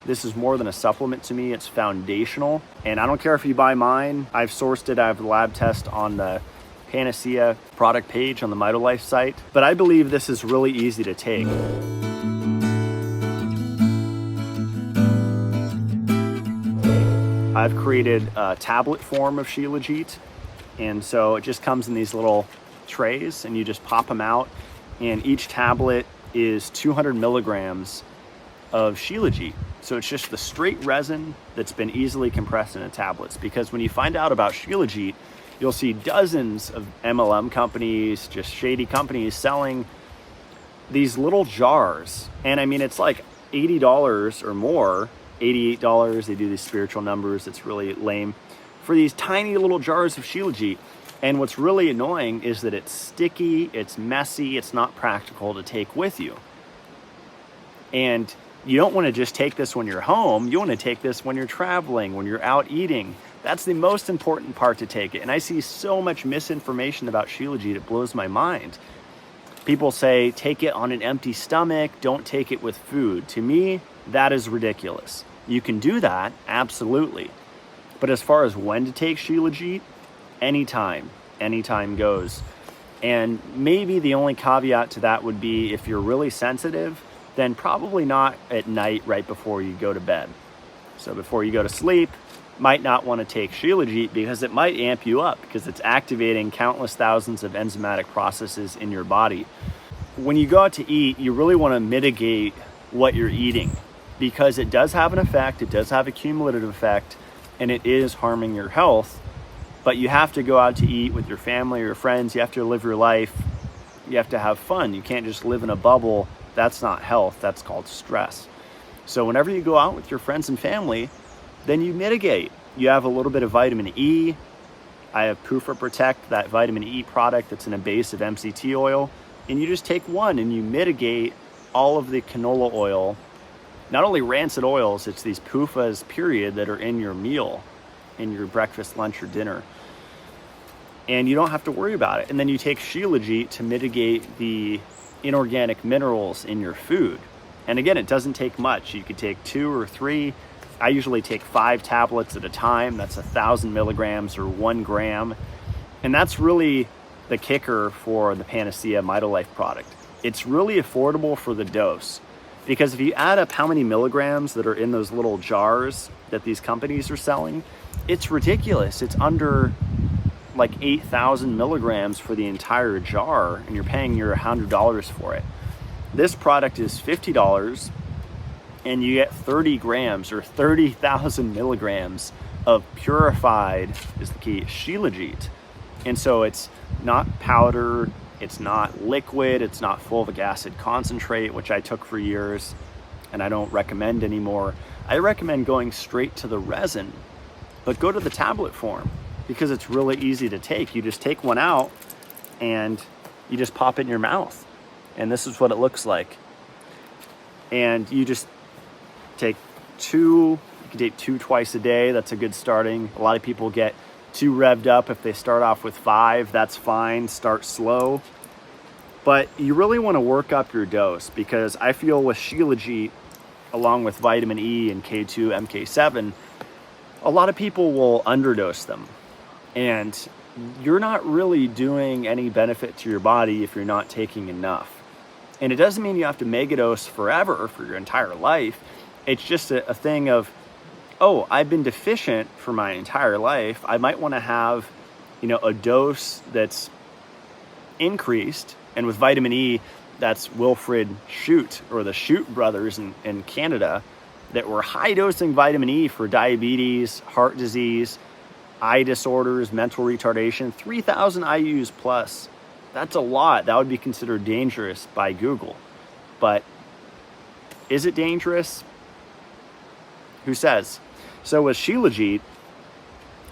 This is more than a supplement to me. It's foundational. And I don't care if you buy mine. I've sourced it. I have the lab test on the Panacea product page on the Mitolife site. But I believe this is really easy to take. I've created a tablet form of Shilajit. And so it just comes in these little trays and you just pop them out. And each tablet is 200 milligrams of Shilajit. So it's just the straight resin that's been easily compressed into tablets. Because when you find out about Shilajit, you'll see dozens of MLM companies, just shady companies selling these little jars. And I mean, it's like $80 or more, $88. They do these spiritual numbers. It's really lame for these tiny little jars of Shilajit. And what's really annoying is that it's sticky, it's messy, it's not practical to take with you. And you don't want to just take this when you're home. You want to take this when you're traveling, when you're out eating. That's the most important part, to take it. And I see so much misinformation about Shilajit, it blows my mind. People say, take it on an empty stomach, don't take it with food. To me, that is ridiculous. You can do that, absolutely. But as far as when to take Shilajit, anytime goes. And maybe the only caveat to that would be if you're really sensitive, then probably not at night right before you go to bed. So before you go to sleep, might not want to take Shilajit because it might amp you up because it's activating countless thousands of enzymatic processes in your body. When you go out to eat, you really want to mitigate what you're eating because it does have an effect, it does have a cumulative effect, and it is harming your health. But you have to go out to eat with your family or your friends, you have to live your life, you have to have fun. You can't just live in a bubble. That's not health, that's called stress. So whenever you go out with your friends and family, then you mitigate. You have a little bit of vitamin E. I have Puffer Protect, that vitamin E product that's in a base of MCT oil. And you just take one and you mitigate all of the canola oil. Not only rancid oils, it's these PUFAs, period, that are in your meal, in your breakfast, lunch, or dinner. And you don't have to worry about it. And then you take Shilajit to mitigate the inorganic minerals in your food. And again, it doesn't take much. You could take 2 or 3. I usually take 5 tablets at a time. That's 1,000 milligrams or 1 gram. And that's really the kicker for the Panacea Mitolife product. It's really affordable for the dose. Because if you add up how many milligrams that are in those little jars that these companies are selling, it's ridiculous. It's under like 8,000 milligrams for the entire jar, and you're paying your $100 for it. This product is $50, and you get 30 grams or 30,000 milligrams of purified, is the key, Shilajit. And so it's not powder, it's not liquid, it's not fulvic acid concentrate, which I took for years and I don't recommend anymore. I recommend going straight to the resin, but go to the tablet form because it's really easy to take. You just take one out and you just pop it in your mouth. And this is what it looks like. And you just take 2, you can take 2 twice a day. That's a good starting. A lot of people get too revved up if they start off with 5, that's fine, start slow. But you really want to work up your dose because I feel with Shilajit, along with vitamin E and K2, MK7, a lot of people will underdose them. And you're not really doing any benefit to your body if you're not taking enough. And it doesn't mean you have to megadose forever for your entire life. It's just a thing of, oh, I've been deficient for my entire life. I might want to have, a dose that's increased. And with vitamin E, that's Wilfred Shute, or the Shute brothers in Canada, that were high dosing vitamin E for diabetes, heart disease, eye disorders, mental retardation, 3,000 IUs plus. That's a lot. That would be considered dangerous by Google. But is it dangerous? Who says? So with Shilajit,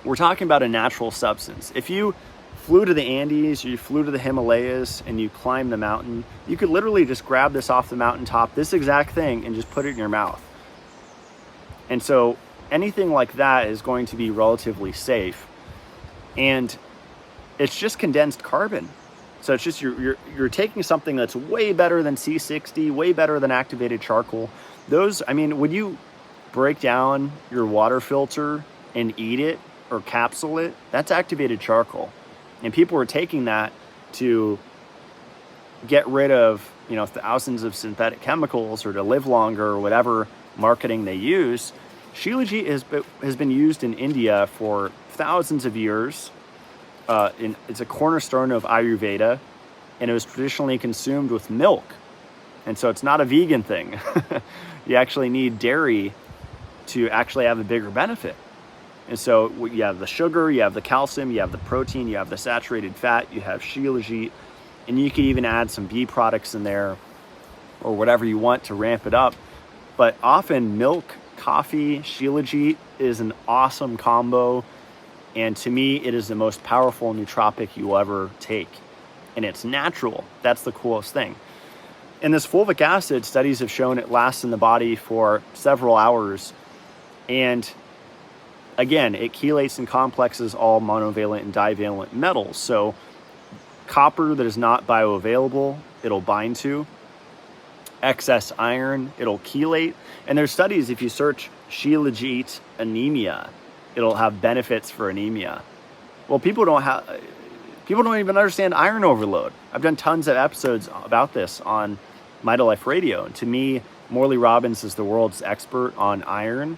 we're talking about a natural substance. If you flew to the Andes or you flew to the Himalayas and you climbed the mountain, you could literally just grab this off the mountaintop, this exact thing, and just put it in your mouth. And so anything like that is going to be relatively safe. And it's just condensed carbon. So it's just you're taking something that's way better than C60, way better than activated charcoal. Those, I mean, when you break down your water filter and eat it or capsule it, that's activated charcoal. And people are taking that to get rid of, thousands of synthetic chemicals or to live longer or whatever marketing they use. Shilajit has been used in India for thousands of years. It's a cornerstone of Ayurveda, and it was traditionally consumed with milk. And so it's not a vegan thing. You actually need dairy to actually have a bigger benefit. And so you have the sugar, you have the calcium, you have the protein, you have the saturated fat, you have Shilajit, and you could even add some bee products in there or whatever you want to ramp it up. But often milk, coffee, Shilajit is an awesome combo. And to me, it is the most powerful nootropic you will ever take. And it's natural. That's the coolest thing. And this fulvic acid, studies have shown it lasts in the body for several hours. And again, it chelates and complexes all monovalent and divalent metals. So copper that is not bioavailable, it'll bind to. Excess iron, it'll chelate. And there's studies, if you search Shilajit anemia, it'll have benefits for anemia. Well, people don't even understand iron overload. I've done tons of episodes about this on Mitolife Radio. And to me, Morley Robbins is the world's expert on iron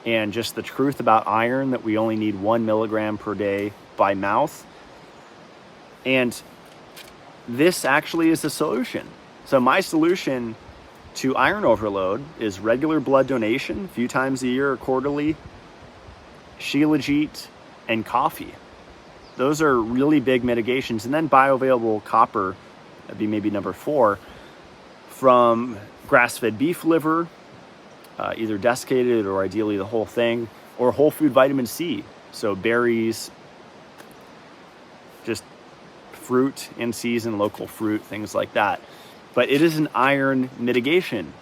and just the truth about iron, that we only need 1 milligram per day by mouth. And this actually is the solution. So my solution to iron overload is regular blood donation, a few times a year or quarterly, Shilajit, and coffee. Those are really big mitigations. And then bioavailable copper, that'd be maybe number 4, from grass-fed beef liver, either desiccated or ideally the whole thing, or whole food vitamin C. So berries, just fruit in season, local fruit, things like that. But it is an iron mitigation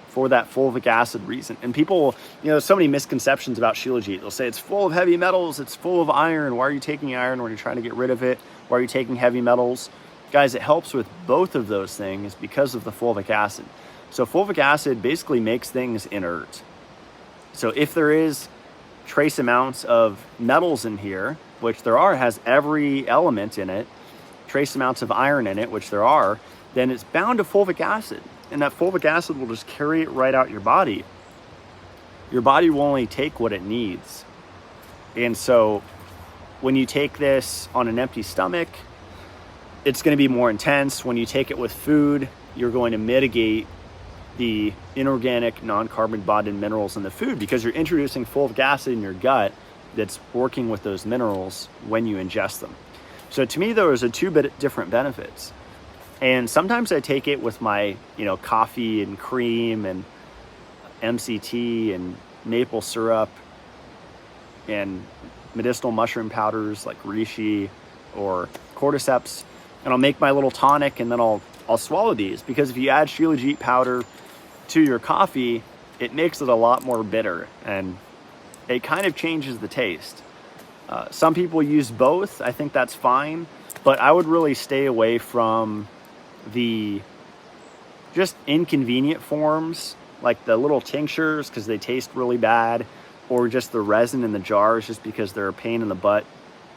for that fulvic acid reason. And people, there's so many misconceptions about Shilajit. They'll say it's full of heavy metals, it's full of iron. Why are you taking iron when you're trying to get rid of it? Why are you taking heavy metals? Guys, it helps with both of those things because of the fulvic acid. So fulvic acid basically makes things inert. So if there is trace amounts of metals in here, which there are, has every element in it, trace amounts of iron in it, which there are, then it's bound to fulvic acid. And that fulvic acid will just carry it right out your body. Your body will only take what it needs. And so when you take this on an empty stomach, it's going to be more intense. When you take it with food, you're going to mitigate the inorganic non-carbon bonded minerals in the food because you're introducing fulvic acid in your gut that's working with those minerals when you ingest them. So to me, those are two different benefits. And sometimes I take it with my, coffee and cream and MCT and maple syrup and medicinal mushroom powders like reishi or cordyceps. And I'll make my little tonic and then I'll swallow these, because if you add Shilajit powder to your coffee, it makes it a lot more bitter and it kind of changes the taste. Some people use both. I think that's fine, but I would really stay away from the just inconvenient forms like the little tinctures because they taste really bad, or just the resin in the jars just because they're a pain in the butt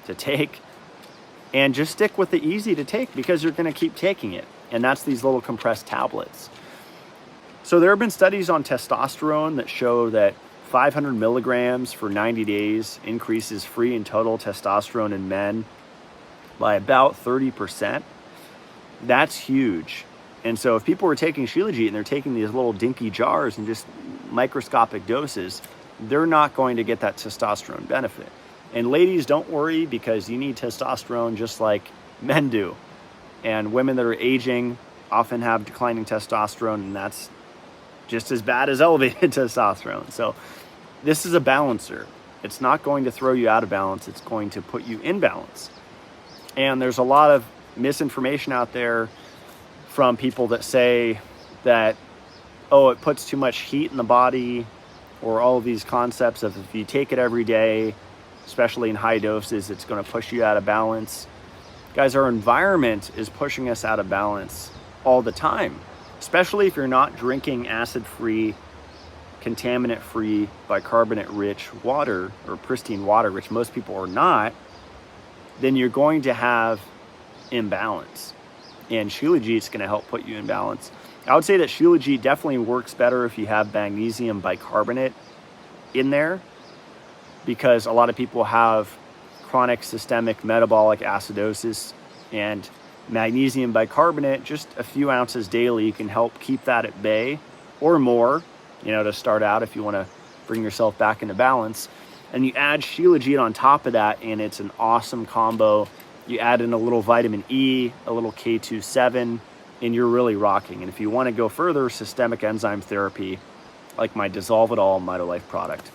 to take. And just stick with the easy to take because you're going to keep taking it. And that's these little compressed tablets. So there have been studies on testosterone that show that 500 milligrams for 90 days increases free and total testosterone in men by about 30%. That's huge. And so if people are taking Shilajit and they're taking these little dinky jars and just microscopic doses, they're not going to get that testosterone benefit. And ladies, don't worry, because you need testosterone just like men do. And women that are aging often have declining testosterone, and that's just as bad as elevated testosterone. So this is a balancer. It's not going to throw you out of balance. It's going to put you in balance. And there's a lot of misinformation out there from people that say that, it puts too much heat in the body, or all of these concepts of if you take it every day, especially in high doses, it's going to push you out of balance. Guys, our environment is pushing us out of balance all the time, especially if you're not drinking acid-free contaminant-free, bicarbonate-rich water, or pristine water, which most people are not, then you're going to have imbalance. And Shilajit is going to help put you in balance. I would say that Shilajit definitely works better if you have magnesium bicarbonate in there, because a lot of people have chronic systemic metabolic acidosis, and magnesium bicarbonate, just a few ounces daily, can help keep that at bay, or more, to start out if you want to bring yourself back into balance. And you add Shilajit on top of that, and it's an awesome combo. You add in a little vitamin E, a little K27, and you're really rocking. And if you want to go further, systemic enzyme therapy, like my Dissolve It All Mitolife product.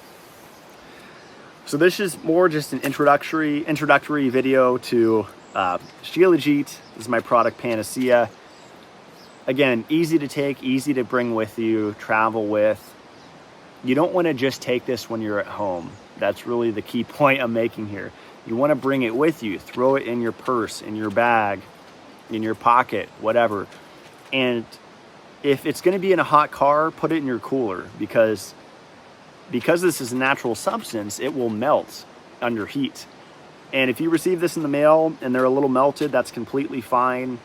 So this is more just an introductory video to Shilajit. This is my product Panacea. Again, easy to take, easy to bring with you, travel with. You don't want to just take this when you're at home. That's really the key point I'm making here. You want to bring it with you, throw it in your purse, in your bag, in your pocket, whatever. And if it's going to be in a hot car, put it in your cooler, because this is a natural substance, it will melt under heat. And if you receive this in the mail and they're a little melted, that's completely fine.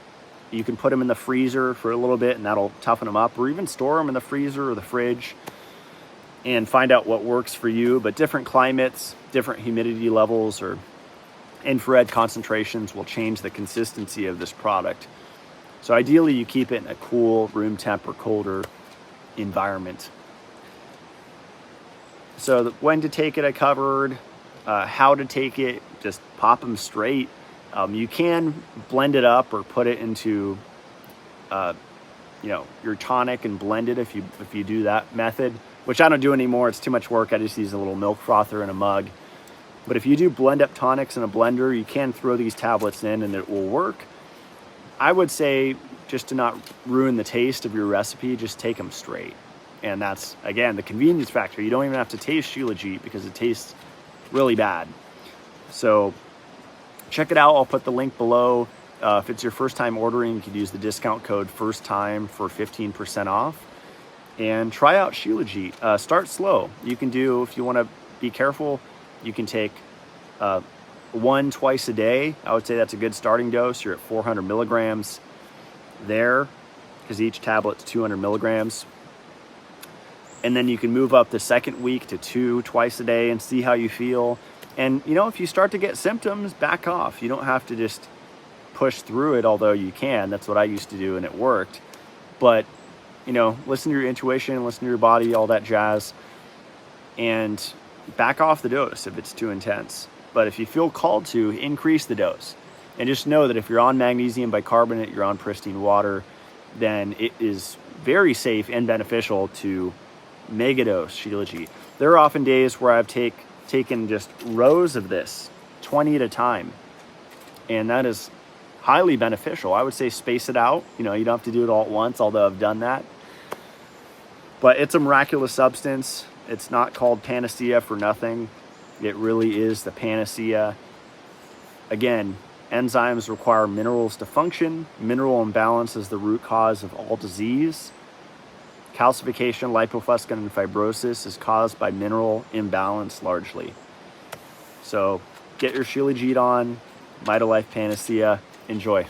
You can put them in the freezer for a little bit and that'll toughen them up, or even store them in the freezer or the fridge and find out what works for you. But different climates, different humidity levels, or infrared concentrations will change the consistency of this product. So ideally you keep it in a cool, room temp or colder environment. So when to take it, I covered. How to take it, just pop them straight. You can blend it up or put it into your tonic and blend it if you do that method, which I don't do anymore. It's too much work. I just use a little milk frother in a mug. But if you do blend up tonics in a blender, you can throw these tablets in and it will work. I would say, just to not ruin the taste of your recipe, just take them straight. And that's, again, the convenience factor. You don't even have to taste Shilajit because it tastes really bad. So check it out. I'll put the link below. If it's your first time ordering, you could use the discount code FIRSTTIME for 15% off. And try out Shilajit. Start slow. You can do, if you want to be careful, you can take one twice a day. I would say that's a good starting dose. You're at 400 milligrams there, because each tablet's 200 milligrams. And then you can move up the second week to 2 twice a day and see how you feel. And if you start to get symptoms, back off. You don't have to just push through it, although you can. That's what I used to do and it worked. But listen to your intuition, listen to your body, all that jazz, and back off the dose if it's too intense. But if you feel called to, increase the dose. And just know that if you're on magnesium bicarbonate, you're on pristine water, then it is very safe and beneficial to megadose Shilajit. There are often days where I've taken just rows of this, 20 at a time, and that is highly beneficial. I would say space it out. You don't have to do it all at once, although I've done that. But it's a miraculous substance. It's not called Panacea for nothing. It really is the panacea. Again, enzymes require minerals to function. Mineral imbalance is the root cause of all disease. Calcification, lipofuscin, and fibrosis is caused by mineral imbalance largely. So get your Shilajit on, Mitolife Panacea. Enjoy.